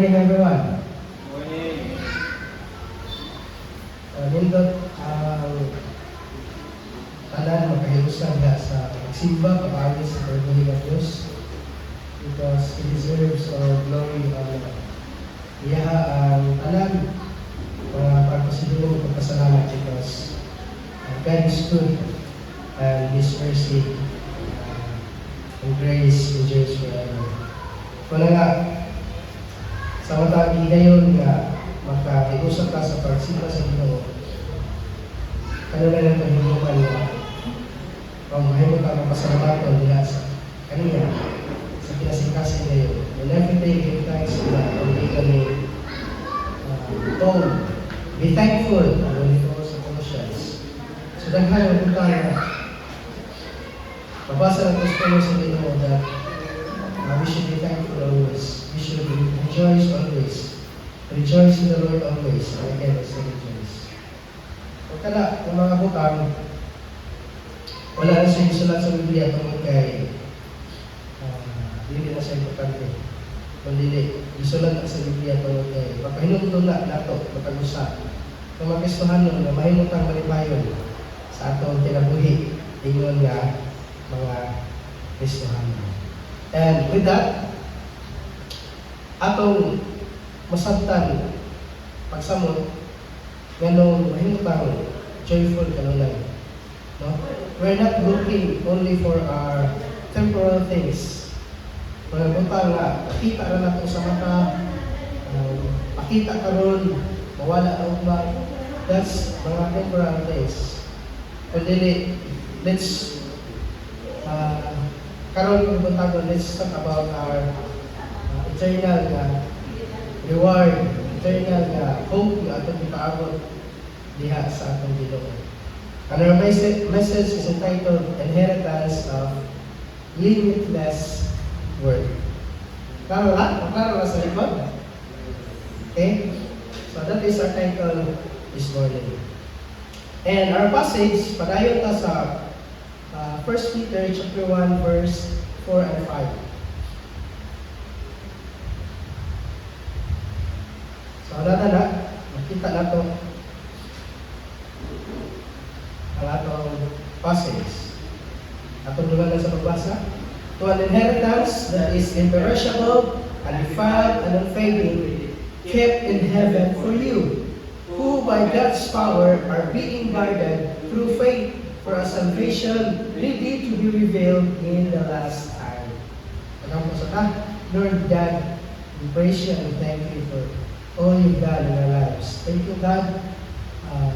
morning, everyone. Morning. Nindot ang tanan makahilusan nga sa magsimba pag-alis sa pagbuhi ng Diyos because He deserves all glory and honor. Iyaha ang tanan mga pagpasidulong pagpasalamat because God is good and His mercy and grace endures forever. Kung nga, sa matang higayon nga makakiusap ka sa pagsimba sa Ginoo, ano na lang pahimukan nga kung mahimot ka mapasalamaton diha sa kaniya sa kinasingkasing ngayon. And everything give thanks to that kung di kami told, be thankful ano nito sa Colossians. So daghan ang punta nga mabasa ng Gospel sa Ginoo that we should be thankful always. We should rejoice always. Rejoice in the Lord always. And again, I say rejoice. Pagkala, ng mga butang, wala na siya isulat sa Biblia tungkol kay hindi na siya importante. Mandili, isulat na sa Biblia tungkol kay papahinumdun na nato, matag-usap. Kung makistuhan nun, na mahimutang malipayon sa atong kinabuhi, ingon nga mga Kristohan. And with that, atong masabtan pagsamot nganong mahimutang joyful kanunay. No? We're not looking only for our temporal things. Mga butang nga, pakita na nato sa mata, pakita karon mawala na ugma. That's mga temporal things. Kundi, let's karon yung buntagon, let's talk about our eternal reward, eternal hope na atong ipaabot diha sa atong Ginoo. And our message is entitled Inheritance of Limitless Worth. Klaro lang? Klaro lang sa likod? Okay? So that is our title this morning. And our passage, padayon ta sa 1 Peter chapter 1 verse 4 and 5. So na, makita na ito ang atong passage. Atong dumagan sa pagbasa. To an inheritance that is imperishable, undefiled, and unfading, kept in heaven for you, who by God's power are being guarded through faith for a salvation ready to be revealed in the last time. Pagkang po sa ta, Lord God, we praise you and thank you for all you've done in our lives. Thank you, God,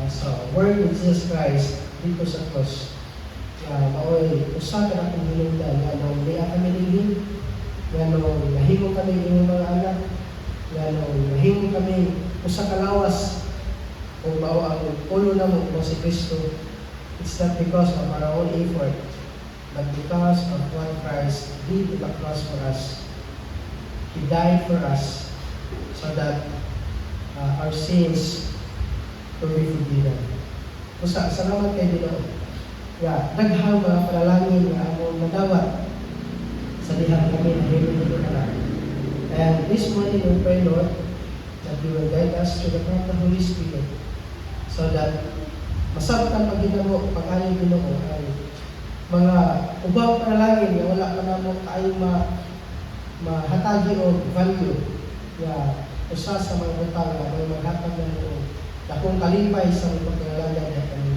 sa word of Jesus Christ dito sa cross. Maoy, usa ka na kong hinundan, nga nung may kami nilin, nga nung nahimo kami inyong mga anak, nga nung nahimo kami usa kalawas, kung bao ang ulo na mo kung si Kristo. It's not because of our own effort, but because of what Christ did at the cross for us. He died for us so that our sins will be forgiven. Usa, salamat kay Ginoo. Daghang mga panalangin nga among nadawat sa dihang kami na hinulo na lang. And this morning we pray, Lord, that you will guide us to the path of the Holy Spirit so that masabtan pag ginamo, pag-ayon Ginoo ay mga ubang panalangin nga wala ka namo kaayong mahatagi o value nga usa sa mga butang nga may maghatag na mo dakong kalipay sa mga pagkakalagan na kami.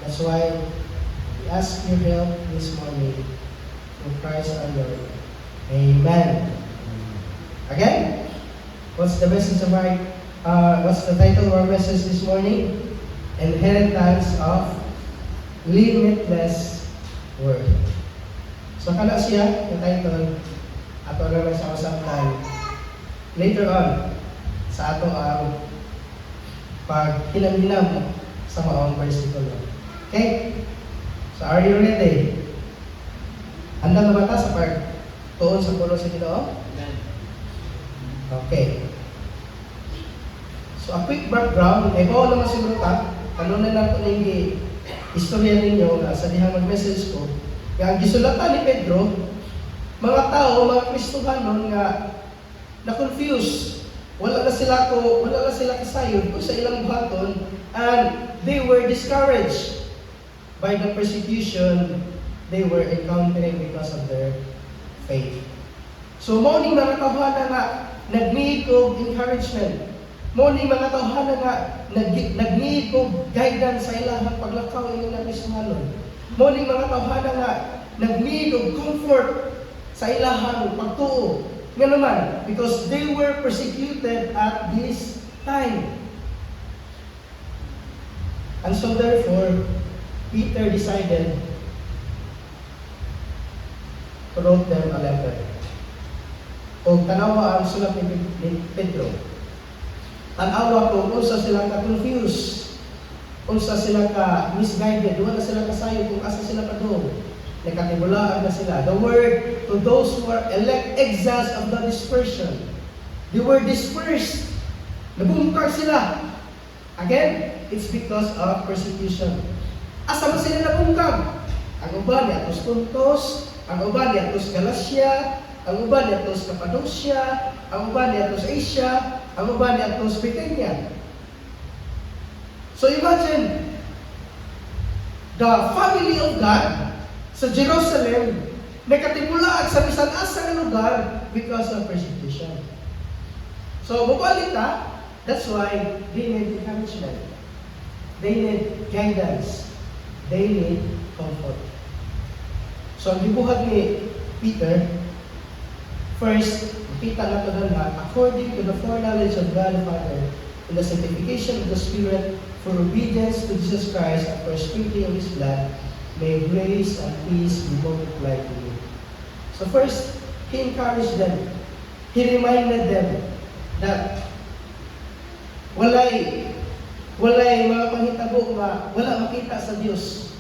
That's why we ask your help this morning through Christ our Lord. Amen. Again, what's the message of what's the title of our message this morning? Inheritance of Limitless Worth. So kana siya, yung title, ato na lang sa masabtan later on sa ato ang paghinam-hinam sa maong versikulo. Okay? So are you ready? Handa na ba ta sa pagtuon sa pulo sa Ginoo? Okay. So a quick background, ikaw naman siguro ta, kanunan nato ning istorya ninyo na sa dihang mag-message ko. Kaya ang gisulatan ni Pedro, mga tao, mga Kristohanon nga na-confuse wala na sila kasayod o sa ilang buhaton, and they were discouraged by the persecution they were encountering because of their faith. So, mo ni mga tawhana nga nag-need of encouragement. Mo ni mga tawhana nga nag-need of guidance sa ilahang paglakaw ng ilang Kristohanon. Mo ni mga tawhana nga nag-need of comfort sa ilahang pagtuo. Nga naman, because they were persecuted at this time. And so therefore, Peter decided to write them a letter. O tanawa ang sulat ni Pedro. Tanawa kung unsa sila ka-confused, unsa sila ka-misguided, wala sila kasayo kung asa sila ka-doon. Nakatibulaan na sila. The word to those who are elect exiles of the dispersion. They were dispersed. Nabungkar sila. Again, it's because of persecution. Asa man sila nabungkar? Ang uban ni atos Pontus, ang uban ni atos Galacia, ang uban ni atos Cappadocia, ang uban ni atos Asia, ang uban ni atos Bithynia. So imagine, the family of God sa Jerusalem, nakatimulaan sa bisan asa nga lugar because of persecution. So, mabalik that's why they need encouragement. They need guidance. They need comfort. So, ang gibuhat ni Peter, first, makita nato na according to the foreknowledge of God the Father, in the sanctification of the Spirit, for obedience to Jesus Christ and for sprinkling of His blood, may grace and peace be multiplied to you. So first, he encouraged them. He reminded them that walay mga panghitabo nga wala makita sa Dios.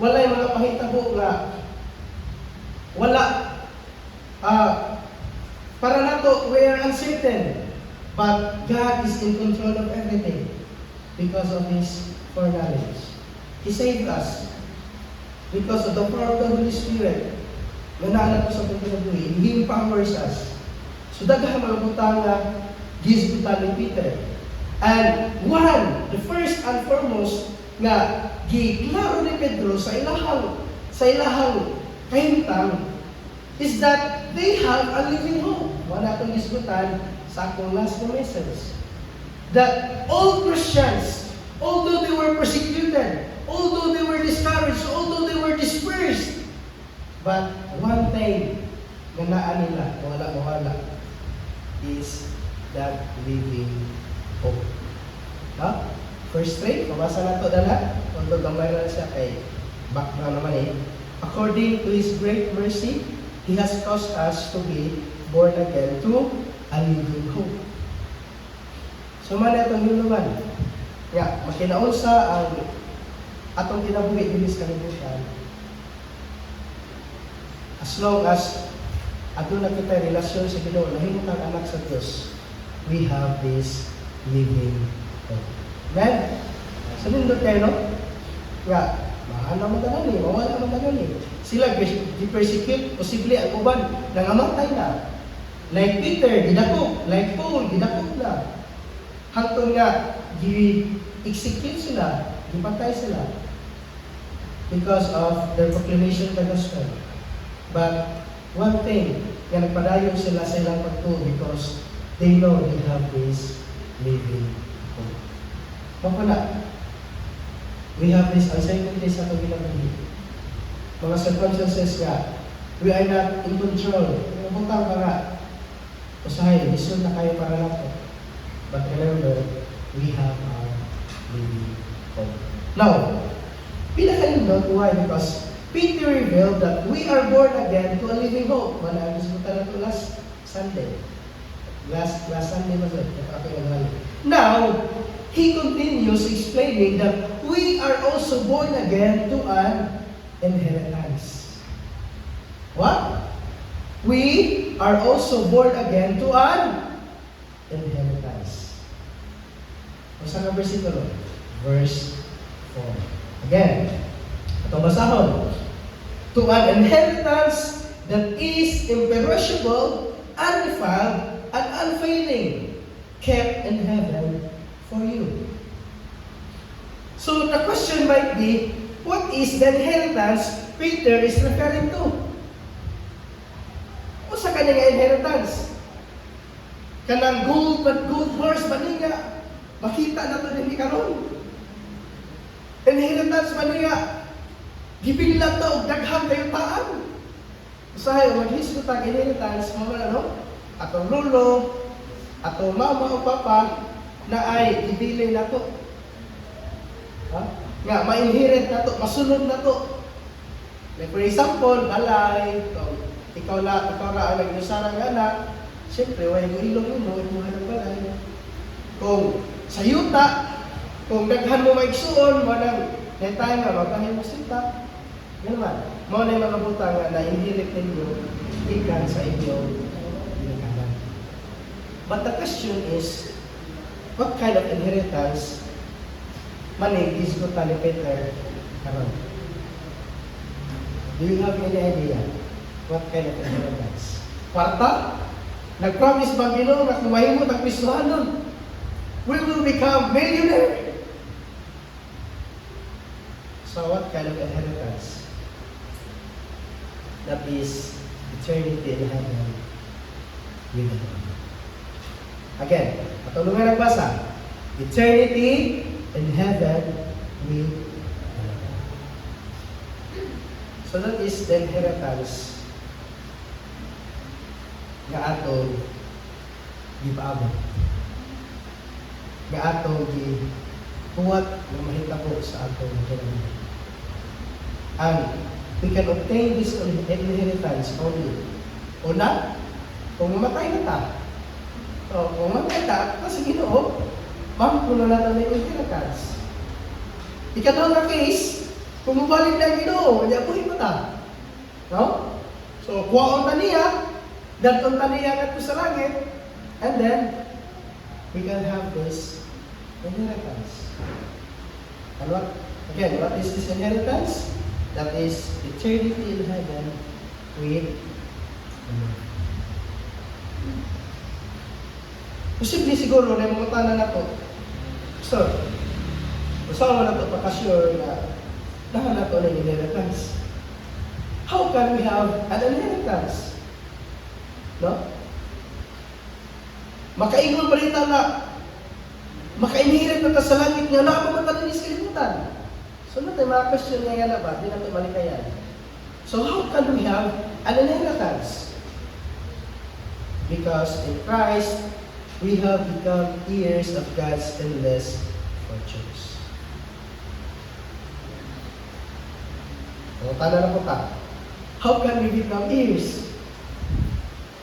Walay mga panghitabo nga para nato we are uncertain, but God is in control of everything because of His foreknowledge. He saved us because of the power of the Holy Spirit. Nananap ko sa pagkinabuhi, He empowers us. So daghan mga butang nga gisgutan ni Peter. And the first and foremost nga giklaro ni Pedro sa ilahang kahimtang is that they have a living hope. Wala itong gisgutan sa akong last message. That all Christians, although they were persecuted, although they were discouraged, although they were dispersed, but one thing na naan nila, wala is that living hope. No? First 3, mabasa na ito dala. Although gamay na siya kay background naman According to His great mercy, He has caused us to be born again to a living hope. So man itong yun naman. Makinaunsa ang atong kinabuhi dinis kalibutan. As long as ato na kita relasyon sa Ginoo, nahimutang anak sa Dios, we have this living hope. Amen? So nindot kayo, no? Mahana mo tanani, mawala mo tanani. Sila di-persecute, posible ang uban, nangamatay na. Like Peter, gidakop. Like Paul, gidakop na. Hangtod nga, di-execute sila, di-patay sila. Because of their proclamation of the gospel. But one thing, nagpadayon sila sa ilang pagtuo because they know they have this living hope. Mapuna, we have this uncertainty sa itong ginagawa. Mga circumstances nga, we are not in control. Butang ka nga, usahay, listen na kayo para nato. But remember, we have our living hope. Now, pinaka-indot, why? Because Peter revealed that we are born again to a living hope. Managis mo talaga ito last Sunday. Last Sunday was it? Now, he continues explaining that we are also born again to an inheritance. What? We are also born again to an inheritance. Sa nga versikulo? Verse 4. Again, itong basahon. To an inheritance that is imperishable, undefiled, and unfailing, kept in heaven for you. So the question might be, what is the inheritance Peter is referring to? O sa kanyang inheritance? Kanang gold horse ba niya? Makita na ito din ni karon. Inheritance ba niya? Gibilang ito, daghang kayo taan. Usahay, mag-hisgot ang inheritance, mga ano? Atong lolo, atong mama o papa, na ay ibili na ito. Ha? Nga, ma-inherit na ito, masunod na ito. Like for example, balay, ikaw na ang nag-inusarang anak, siyempre, wala mo ilong mo, imuha ng balay. Kung sa yuta, kung daghan mo maigsuon, walang netay nga, magahin mo sita. Yan man, mo na yung mga butang na inherit ninyo, ikan sa inyong inikanan. But the question is, what kind of inheritance money is good ni Peter karon? Do you have any idea what kind of inheritance? Kwarta? Nag-promise ba Ginoo na kung mahimot ang Kristohanon, we will become millionaire? So what kind of inheritance? That is eternity in heaven with the Lord. Again, patulungan ang basa. Eternity in heaven with the Lord. So that is the inheritance nga atong gipaabot. Nga atong gibuhat na mahitabo sa atong kinabuhi. And we can obtain this inheritance only. Una, kung mamatay na ta. So, kung mamatay ta, kasi Ginoo, mampuno na natin yung inheritance. Ikataon na case, kung mabalik na Ginoo, hindi ako himata. No? So, kuwaon na niya, datong na niya nga sa langit, and then, we can have this inheritance. And what is this inheritance? That is eternity in heaven with the Lord. Posible siguro na mga tanan na ito. So, usawa na ito pagka-sure na nahan na ito ng inheritance. How can we have an inheritance? No? Makaingon ba rito na maka-inherit na ito sa langit niya na ako matalinis kalimutan? So, natin mga question nga yan na ba? Di natin malikayan. So, how can we have an inheritance? Because in Christ, we have become heirs of God's endless fortunes. So, tala na po ta. How can we become heirs?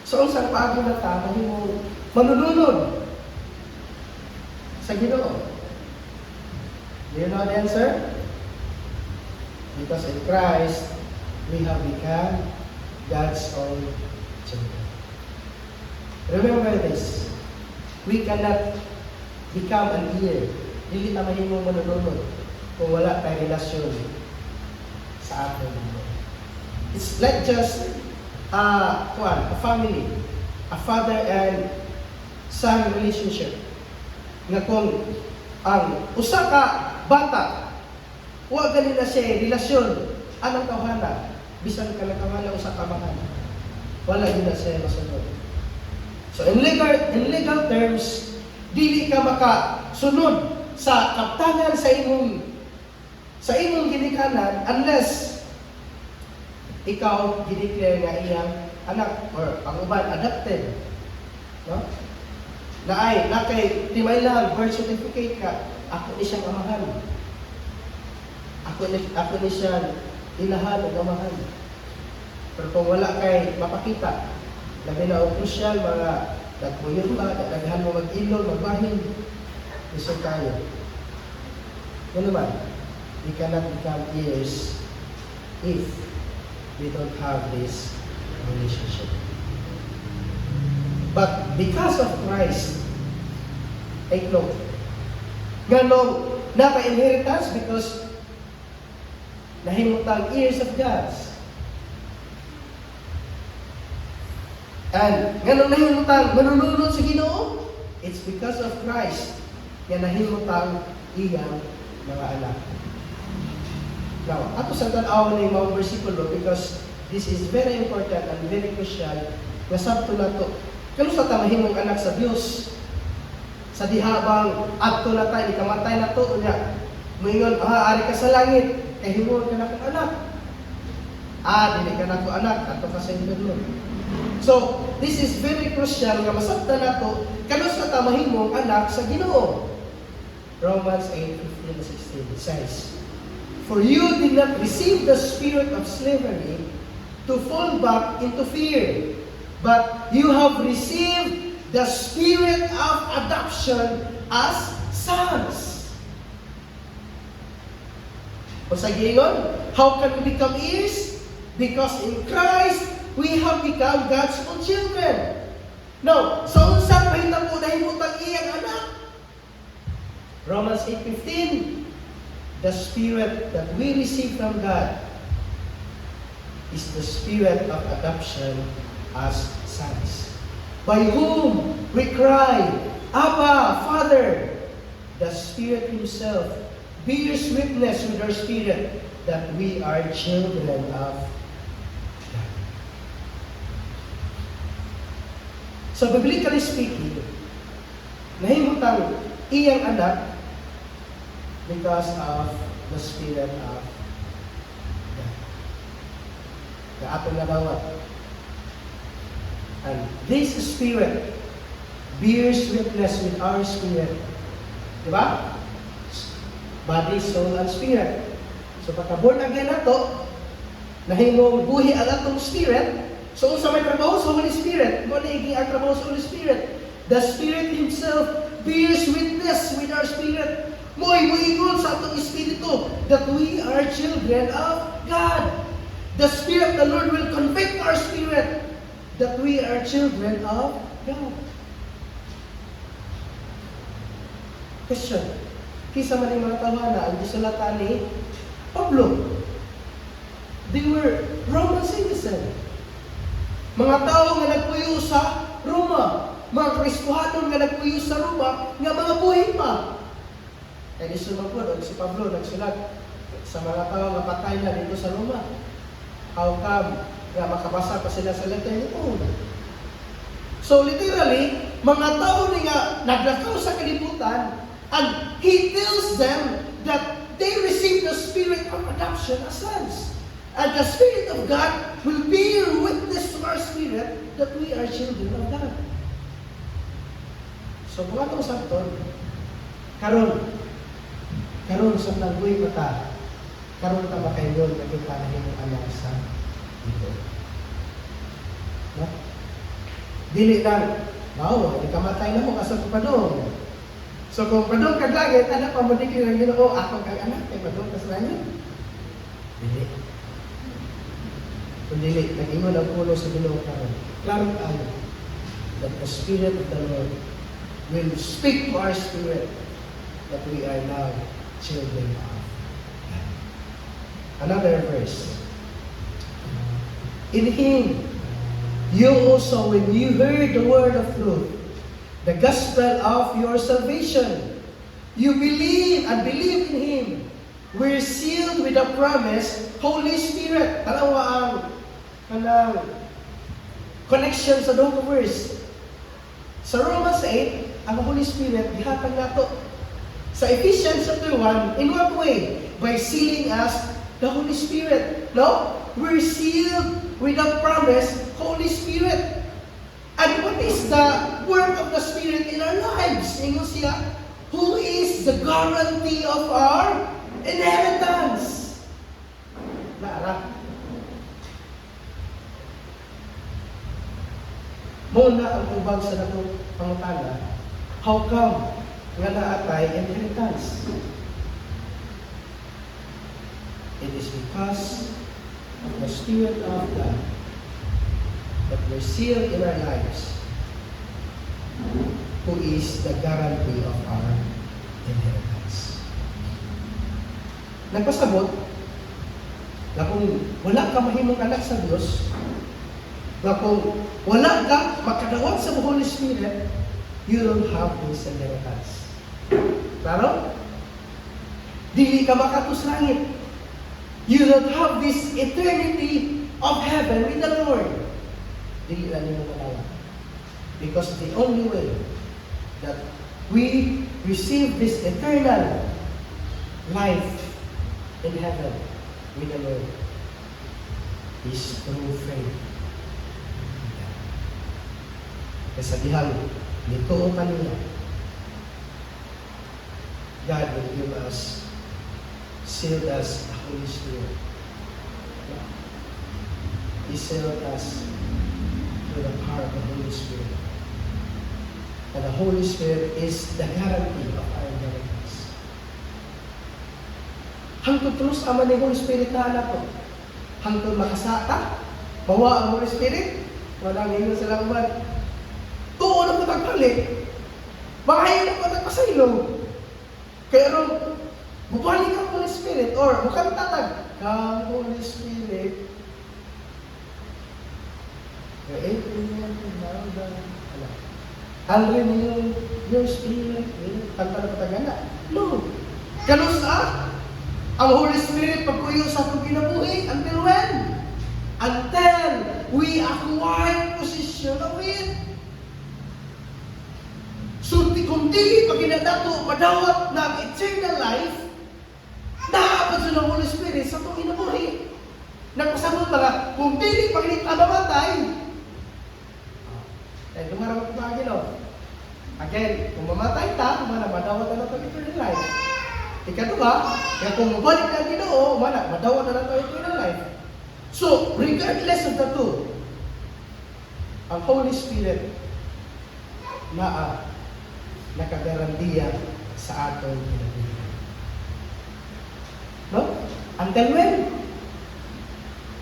So, ang isang paagi na ta, mo manununod sa Ginoo. Do you know the answer? Because in Christ, we have become God's own children. Remember this. We cannot become an heir. Hindi na mahimong manununod kung wala tayong relasyon sa atin. It's like just a family, a father and son relationship. Nga kung ang usa ka bata, huwag ganila siya relasyon anang tawhana, bisan ka na tawhana usa ka mahal. Wala yun na siya masunod. So in legal terms, dili ka makasunod sa kaptanan sa imong ginikanan unless ikaw gideclare nga iyang anak or ang uban adopted. No? Na kay timaylan birth certificate ka, ako ni siyang amahan. Ako ni siya inahan o amahan. Pero kung wala kay mapakita, labi na o crucial, mga nagpuyon ba, daghan mo mag-ilog, magbahin, gusto tayo. Yan naman, we cannot become heirs if we don't have this relationship. But because of Christ, take note, ganong naka-inheritance because nahimutang heirs of God. And ganun nahimutang manununod sa Ginoo It's because of Christ nga nahimutang iyang mga anak. Now, ato sa tanaw ni mga versikulo because this is very important and very crucial nga sabto nato. Kano sa tamahimong anak sa Dios? Sa dihabang adto na tayo, ikamatay na to, unya, moingon, ari ka sa langit, kay himuon ka na kong anak. Dili ka na ko anak, ato ka sa inyo. So, this is very crucial nga masabta na to, kano sa tamahimong anak sa Ginoo. Romans 8:15-16 says, "For you did not receive the spirit of slavery to fall back into fear, but you have received the spirit of adoption as sons." O sa giingon, how can we become heirs? Because in Christ, we have become God's own children. Now, sa unsang mahitang po nahimutang iyang anak? Romans 8:15, the spirit that we receive from God is the spirit of adoption as sons, by whom we cry, Abba, Father. The Spirit Himself bears witness with our spirit that we are children of God. So, biblically speaking, nahimutang iyang anak because of the Spirit of God. The atong nadawat. And this Spirit bears witness with our spirit. Diba? Body, soul, and spirit. So, pagka-born again na to, nahimong buhi ang atong spirit. So, sa may trabaho sa Holy Spirit, mo na ang trabaho sa Holy Spirit. The Spirit Himself bears witness with our spirit. Mo'y sa atong espiritu that we are children of God. The Spirit of the Lord will convict our spirit that we are children of God. Question. Kisa man yung mga tawana, ang gisulatan ni Pablo. They were Roman citizens. Mga tao nga nagpuyo sa Roma. Mga Kristohanon nga nagpuyo sa Roma, nga mga buhay pa. Kaya isunod po, si Pablo nagsulat sa mga tao nga patay na dito sa Roma. How come nga makabasa pa sila sa letter ni Paul? So literally, mga tao nga naglakaw sa kalibutan, and he tells them that they receive the spirit of adoption as sons. And the Spirit of God will bear witness to our spirit that we are children of God. So kung atong sabton, karon sa nagbuhay mata, karon ta ba kayo nakita na yung anak sa ito? No? Dili lang, ikamatay na mo kasi padong. So kung padong kag langit, anak pa mo di kayo ng Ginoo, ako kag anak, kay padong kas langit. Dili. Kung dili, nag-ingon ang puno sa Ginoo karon. Klaro tayo that the Spirit of the Lord will speak to our spirit that we are now children of God. Another verse. In Him, you also, when you heard the word of truth, the gospel of your salvation, you believe and believe in Him. We're sealed with the promise, Holy Spirit. Dalawa ang connection sa doon verse. Sa Romans 8, ang Holy Spirit, gihatag nato. Sa Ephesians chapter 1, in what way? By sealing us the Holy Spirit. No? We're sealed with the promise, Holy Spirit. And what is the work of the Spirit in our lives? Ingon siya, who is the guarantee of our inheritance? Naara. Muna ang ubang sa natong pangutana, how come nga naatay inheritance? It is because of the Spirit of God that we're sealed in our lives, who is the guarantee of our inheritance. Nagpasabot na kung wala ka mahimong anak sa Diyos, na kung wala ka makadawat sa Holy Spirit, you don't have this inheritance. Klaro? Dili ka makatus langit. You don't have this eternity of heaven with the Lord. Dili lang nimo manawa. Because the only way that we receive this eternal life in heaven with the Lord is through faith. Kasabihan, nito kanila, God will give us, sealed us the Holy Spirit. He sealed us through the power of the Holy Spirit. And the Holy Spirit is the guarantee of our inheritance. Hangtod tulus aman ni Holy Spirit na anak ko. Hangtod makasata, bawa ang Holy Spirit, walang ngayon sa langban. Tuon ang matagpalit. Bahay na matagpasaylo. Kaya ron, bubalik ang Holy Spirit, or bukan tatag, come Holy Spirit. Kaya Alrin your spirit, kanta na patagana. No. Kalusa, ang Holy Spirit pagkuyo sa atong kinabuhi, until when? Until we acquire possession of it. So, kung dili pag ginadato, madawat ng eternal life, naabot sa ng Holy Spirit sa itong kinabuhi. Nagpasamot mga, kung dili pag mamatay, lumarang ko ba ginaw? Again, kung mamatay ta, madawat na ito eternal life. Ikatuwa, kaya kung mabalik na Ginoo, madawat na ito eternal life. So, regardless of the two, ang Holy Spirit nakagarantiya sa aton kinabuhi. No? Until when?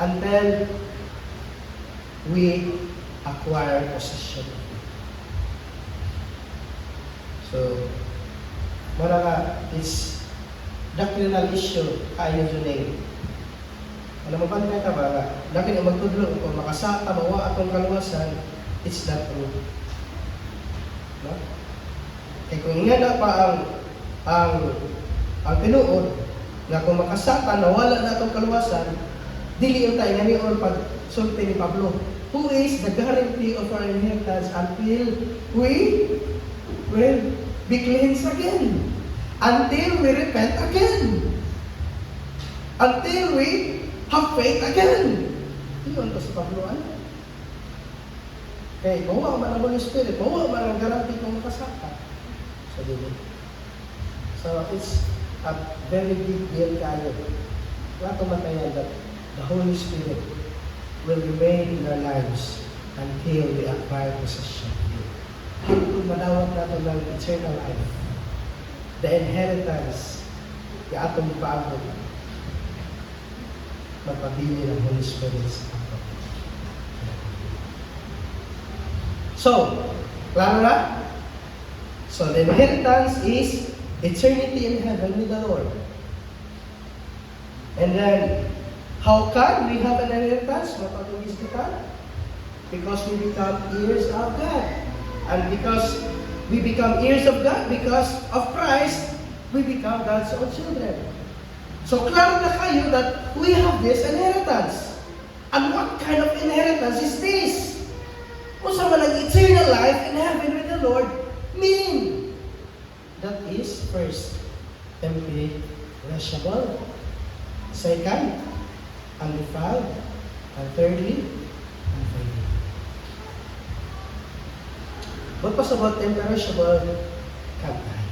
Until we acquire possession. So, it's doctrinal issue kayo dyan. Ano mabalik na ito ba? Dakin ang magtudlo kung makasata, mawa atong kaluwasan, it's not true. No? Kaya kung nga na pa ang tinuod, na kung makasata, nawala na atong kaluwasan, dili yung tayo nga niyon pag sulti ni Pablo. Who is the guarantee of our inheritance until we will be cleansed again? Until we repent again? Until we have faith again? Iyon to si Pablo. Okay, mawa man ang Holy Spirit, mawa man ang guarantee kung makasaka. So it's a very big deal kayo. Wala tumatayan that the Holy Spirit will remain in our lives until we acquire possession. Kung madawat natin ng eternal life, the inheritance, yung atong ipaabot, magpabili ng Holy Spirit sa ato. So, klaro na? So, the inheritance is eternity in heaven with the Lord. And then, how can we have an inheritance? Because we become heirs of God. And because we become heirs of God, because of Christ, we become God's own children. So, klaro na kayo that we have this inheritance. And what kind of inheritance is this? Kung sa walang eternal life in heaven with the Lord, mean that is first, imperishable. Second, undefiled. And thirdly, unfading. What was about imperishable? Can't die.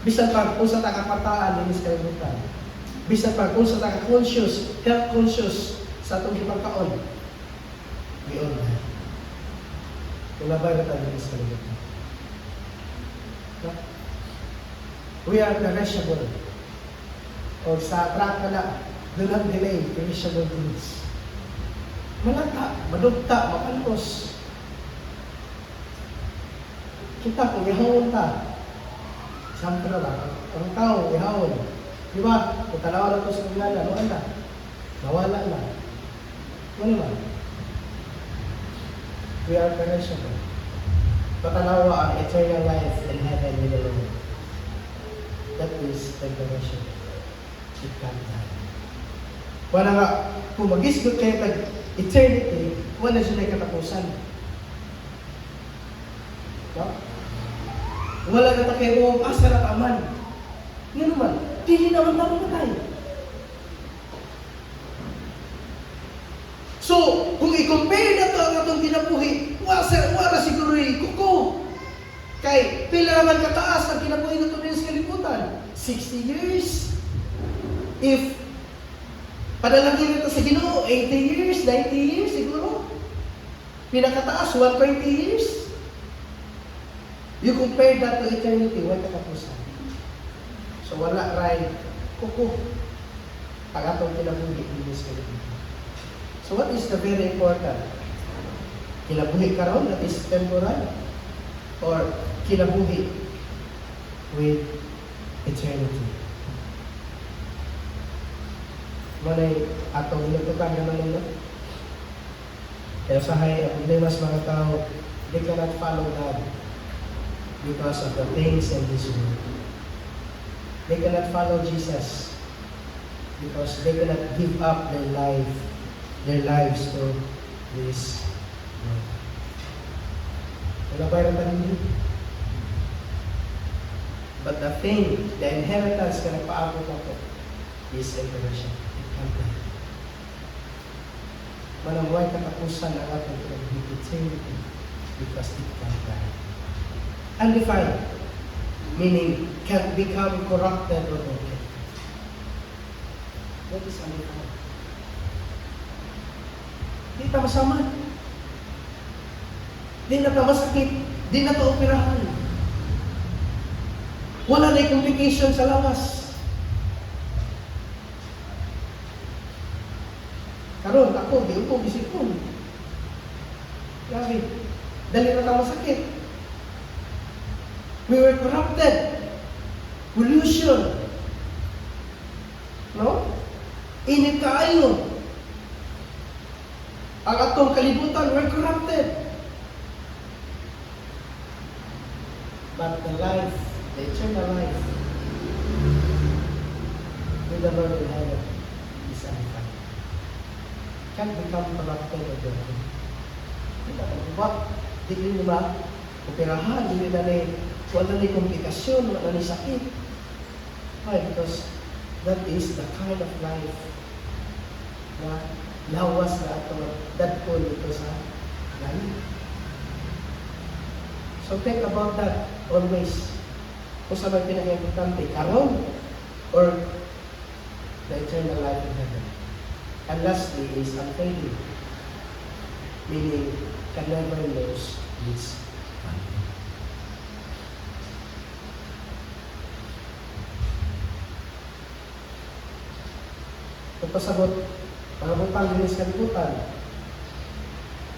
Bisan pag kung sa takapataan, linis kalimutan. Bisan pag kung sa taka-conscious, health conscious, sa itong ipagkaon, we all die. Kung nabay na tayo linis kalimutan. We are perishable. O sa track na do not delay, perishable goods. Malata, madugta, makalpos. Kita kung ihawon ta, sampo na ba? Ang tao, ihawon. Di ba? Kung tanawa na ito sa kanyala, nawala. Nawala na. Ano ba? We are perishable. Patanawa ang eternal life in heaven with the Lord. That is imperishable. It can't die. Wala nga, kung mag-isgot kayo tag eternity, wala siya katapusan. No? Wala na tayo asa na taman. Nga naman, dili naman naman na tayo. So, kung i-compare na ito ang atong kinabuhi, wala siguro kuko. Kay, pila naman kataas ang kinabuhi na ito rin sa kalibutan? 60 years. If padalagin ito sa Ginoo, 80 years, 90 years siguro. Pinakataas, 120 years. You compare that to eternity, wala katapusan. So, wala rin kuko ang atong kinabuhi in this kalibutan. So what is the very important? Kinabuhi karon that is temporal or kinabuhi with eternity? Manay atong nilutukan naman nila. Kaya sahay ang mas mga tao, they cannot follow God because of the things in this world. They cannot follow Jesus because they cannot give up their lives to this world. Wala ba yung tanong? But the thing, the inheritance na nagpaabot ako is imperishable. It can't die. Malamuay katapusan ang ating eternity because it can't die. Undefined, meaning can't become corrupted or broken. What is undefined? Di na masama. Di na masakit. Di na operahan. Wala na complication sa lawas. Karon ako, di ko bisipon. Grabe. Dali na masakit. We were corrupted. Pollution. No? Init kaayo. Ang atong kalibutan, we're corrupted. But the life, the eternal life, with the Lord in heaven is undefined. Can't become corrupted or broken. What? Di rin ba? Operahan, di rin na wala na komplikasyon, wala na sakit. Why? Because that is the kind of life na lawas na ito, dadpon ito sa langit. So think about that always. Kung sa may pinag-importante, karon or the eternal life in heaven. And lastly is unfailing, meaning can never lose its value. Kung pasagot, pangabutang din sa kalibutan,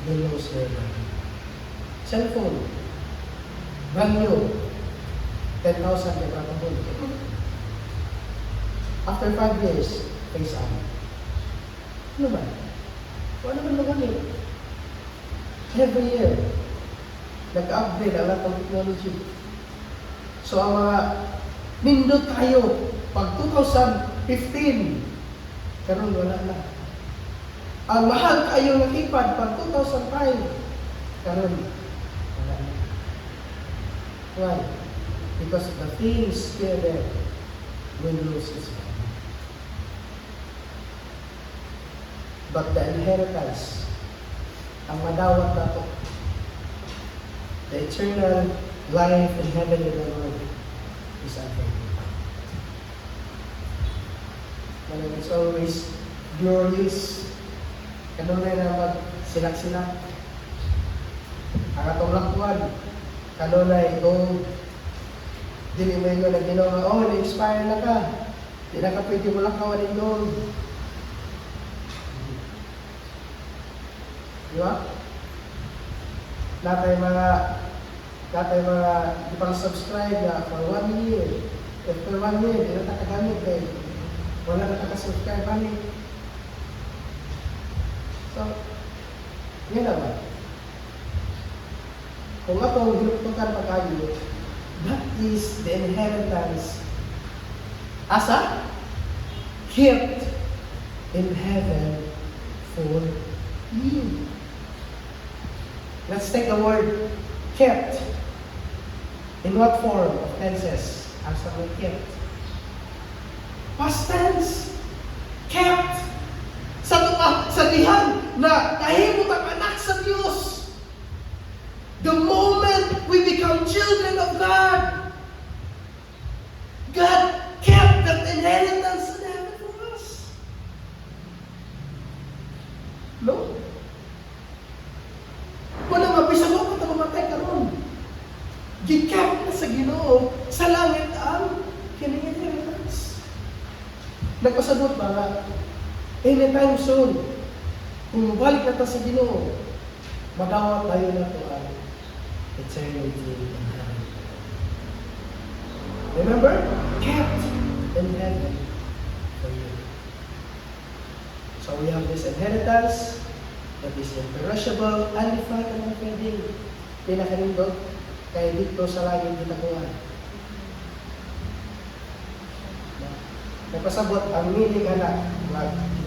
they lose their value. Cellphone, brand new, 10,000 na kakabon. After 5 years, face out. Ano ba? Wala naman magamit. Every year, nag-upgrade ang lahat ng technology. So, ang mga nindot tayo, pag 2015, karon wala na. Ang mahal tayo ng keypad, pag 2005, karon wala na. Why? Because the things still there will lose its value. But the inheritance, ang madawat na ito, the eternal life in heaven with the Lord is unfailing. And it's always glorious. Kanunay na mag-silak-silak. Ang atong lakwan, kanunay gold. Dili mo yung nag-ginawa, na-inspire na ka. Di na ka pwede mo lakawan ng gold. Di ba? Natay mga ipang-subscribe na for 1 year. After 1 year, di na takagamit kayo. Wala na nakasubscribe kami. So, yun naman. kung atong hinutukan pa kayo, that is the inheritance asa kept in heaven for you. Let's take the word kept. In what form of tenses? Asa may kept? Past tense. Kept. Sa dihan na kahimot ang anak sa Diyos. The moment we become children of God, God kept that inheritance in heaven for us. No? Wala mabisa mo kung mamatay ka ron. Gikap na sa Ginoo, sa langit ang kininheritance. Nagpasabot ba nga, anytime soon, kung balik na sa Ginoo, madawat tayo na ito ang eternity in heaven. Remember? Kept in heaven for you. So we have this inheritance that is imperishable, undefiled, and unfading. Pinakanindot, kaya dito sa langit gitakuan. Nagpasabot ang meaning anak,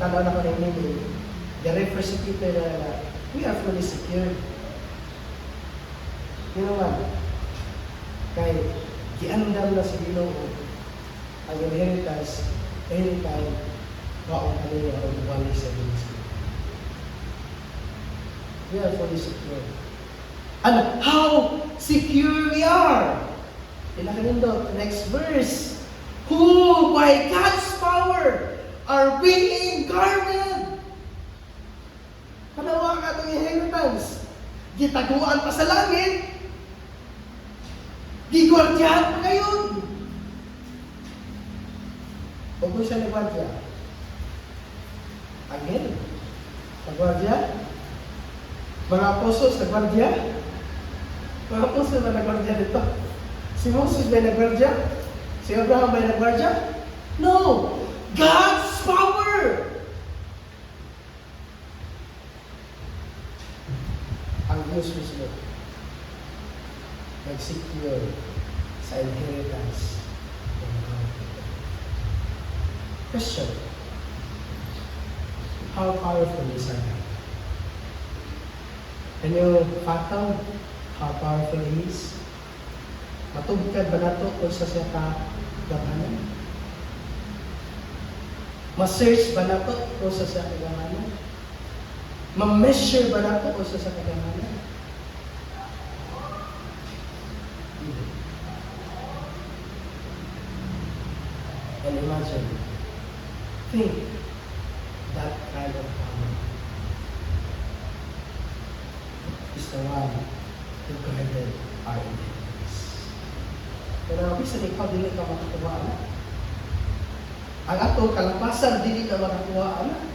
tanaw na ko ng meaning, the representative na we are fully secured. You know what? Kaya giandam na sa Ginoo ang inheritance anytime baong kanina o balik sa ministry. We are fully secure. And how secure we are! Pinakanindot, next verse. Who by God's power are being guarded. Kanawa ka itong inheritance. Gitaguan pa sa langit. Gigwardyahan pa ngayon. O kung siya nagwardya? Again. Nagwardya? Mga apostles nagwardya? Mga apostles na nagwardya dito. Si Moses ba nagwardya? Si Abraham ba nagwardya? No! God's power! Ang Diyos mismo nag-secure sa inheritance ng mga people. Question. How powerful is our God? Can you fathom how powerful He is? Matugkad ba nato kung sa siya kagamanan? Ma-search ba nato kung sa siya kagamanan? Ma-measure ba nato kung sa siya kagamanan? And imagine, think that kind of power is the one who guided our inheritance. Pero bisa ikaw dili ka makakuhaan. Ang atong kalapasan dili ka makakuhaan.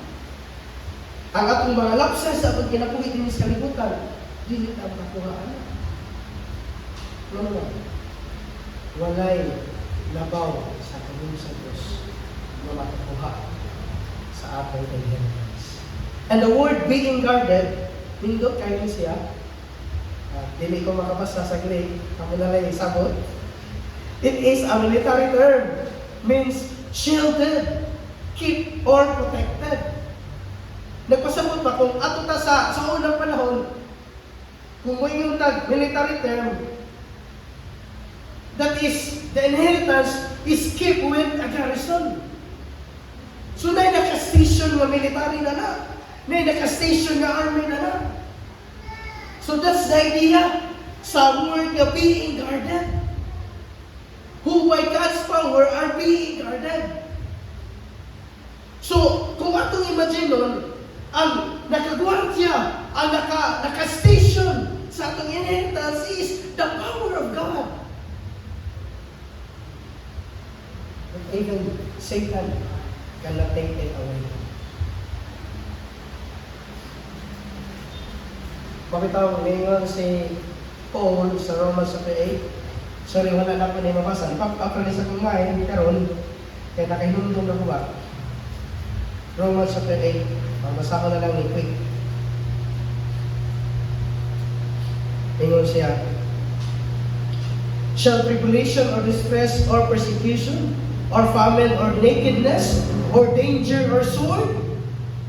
Ang atong mga lapses sa atong kinabuhi din sa kalibutan dili ka makakuhaan. No. Walay labaw sa kamong sa Diyos na makakuha sa atong inheritance. And the word being guarded, nindot kayo siya. Dili ko makabasa sa Greek, ako na lang isabot. It is a military term. Means shielded, keep or protected. Nagpasabot ba kung ato ta sa unang panahon, kung may yung military term, that is, the inheritance is kept with a garrison. So na naka-station nga military na na. Na naka-station nga army na na. So that's the idea sa word nga being guarded. Who by God's power are being guarded. So, kung atong imagine nun, ang nakagwardya, ang naka-station sa atong inheritance is the power of God. But even Satan cannot take it away. Pakita ngayon si Paul sa Romans chapter 8. Sorry, wala na po na yung mabasa. Ipapapalis ako ngayon, karon kaya nakahinundong na ko ba? Romans chapter 8. Basa ko na lang ni quick. Ingon siya, Shall tribulation or distress or persecution or famine or nakedness or danger or sword?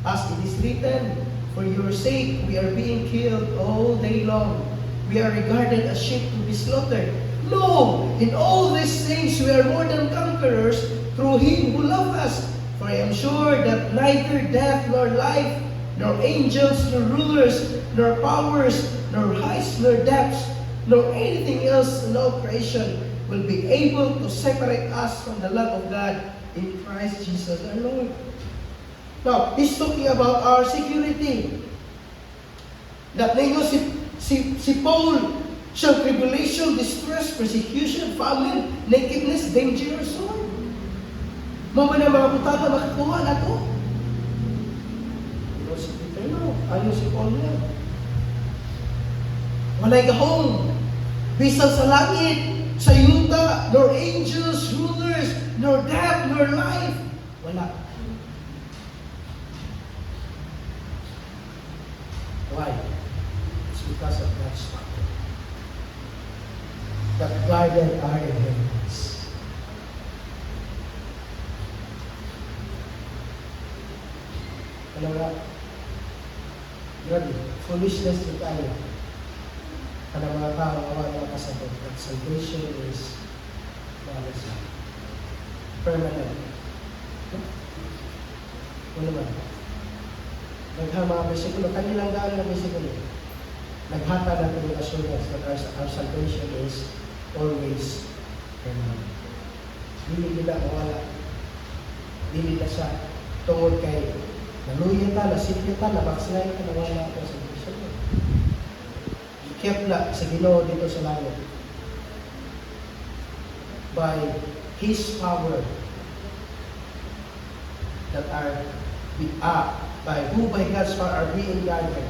As it is written, for your sake we are being killed all day long. We are regarded as sheep to be slaughtered. No! In all these things we are more than conquerors through Him who loved us. For I am sure that neither death nor life, nor angels, nor rulers, nor powers, nor heights, nor depths, nor anything else in all creation will be able to separate us from the love of God in Christ Jesus our Lord. Now, he's talking about our security. That ninyo si Paul, shall tribulation, distress, persecution, famine, nakedness, danger, or sword. Mga na mga butata makakuha na to. Pero si Peter no, ayaw si Paul na. Walay gahong, bisan sa langit, sa yuta, nor angels, rulers, nor death, nor life. Wala. Why? It's because of God's power that guarded our inheritance. Alam nga, grabe, foolishness din tayo. Kada mga tao na wala nakasabot that salvation is permanent. Ano naman? Mga bersikulo, kanilang daan ng bersikulo. Naghata natin yung assurance that our salvation is always permanent. Dili nila mawala. Dili na siya tungod kay naluyan ta, nasipit ta, nabackslide ta, nawala ako sa salvation mo. Kept na sa Ginoo dito sa langit by His power that are by God's power are being guarded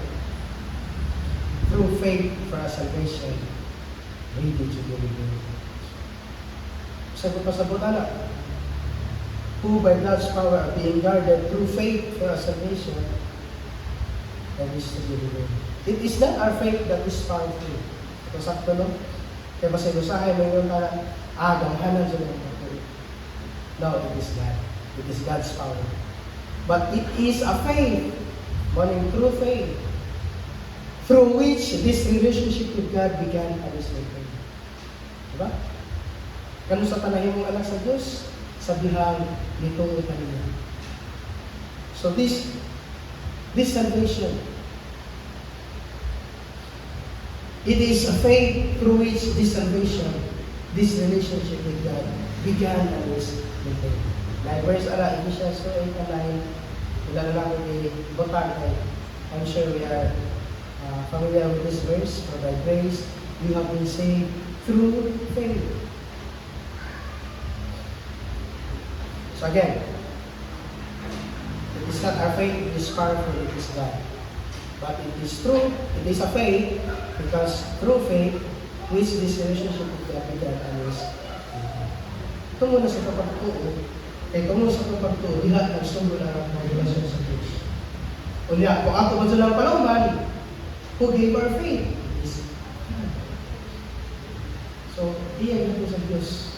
through faith for our salvation, ready to be revealed. Sa pasabutan na, who by God's power are being guarded through faith for our salvation, that is to be revealed. It is not our faith that is powerful. Ito sakto, no? Kaya masilusahay mo yung ganghanan sa mga pagpuli. No, it is God. It is God's power. But it is a faith, running through faith, through which this relationship with God began at this faith. Diba? Kano sa tanahin mong anak sa Diyos, sabihang nito ang kanina. So this salvation, it is a faith through which this salvation, this relationship with God began at this faith. Likewise, Ephesians 2:8-9, wala na lang kay Botang. I'm sure we are familiar with this verse. For by grace, we have been saved through faith. So again, it is not our faith, it is powerful, it is God. But it is true, it is a faith, because through faith, which this relationship with God began and is tungo na sa kapagtuo, kay tungo sa kapagtuo, diha nagsundo na ang relasyon sa Diyos. Unya, kung ato man silang palauman, who gave our faith? Is God. So, iyan ito sa Diyos.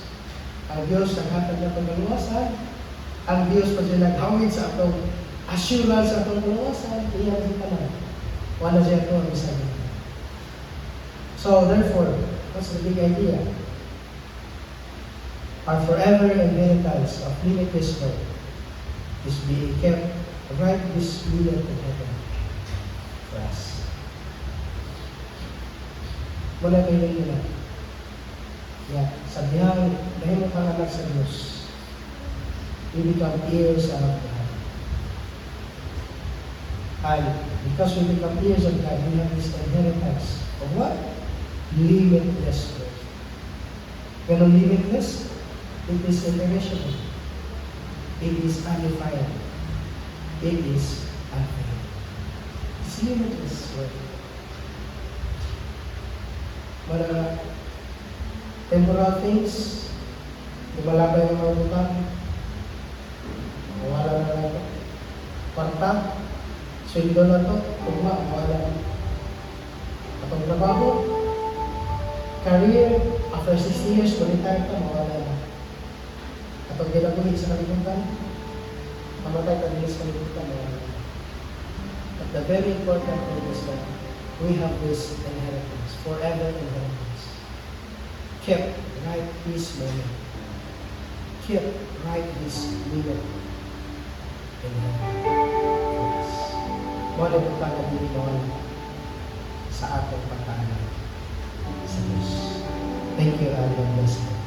Ang Diyos naghatag na pagkaluwasan, ang Diyos pa siya naghawid sa atong assurance sa atong kaluwasan, iyan ang tanan. Wala siya ito ang isa niya. So, therefore, what's the big idea? Our forever inheritance of limitless wealth is being kept right this minute in heaven for us. Wala kayo nila. Yeah, sabihan, dahil mo kang anak sa Diyos, we become heirs of God. And because we become heirs of God, we have this inheritance of what? Limitless wealth. When limitless, it is imperishable. It is undefiled. It is unfailing. It's limitless wealth. Wala temporal things, lumalabay ng mga butang, wala na lang kwarta, sweldo na to, tugma, wala. Atong trabaho, career, After 60 years, balitaan ka, mawala na. Kapag ginaguhin sa kalimutan, mamatay ka din sa kalimutan, mawala na. But the very important thing is that we have this inheritance, forever inheritance. Keep right this moment. Keep right this minute in heaven for us. Muna po tayo din sa atong pagkaalam sa Diyos. Thank you, God bless you.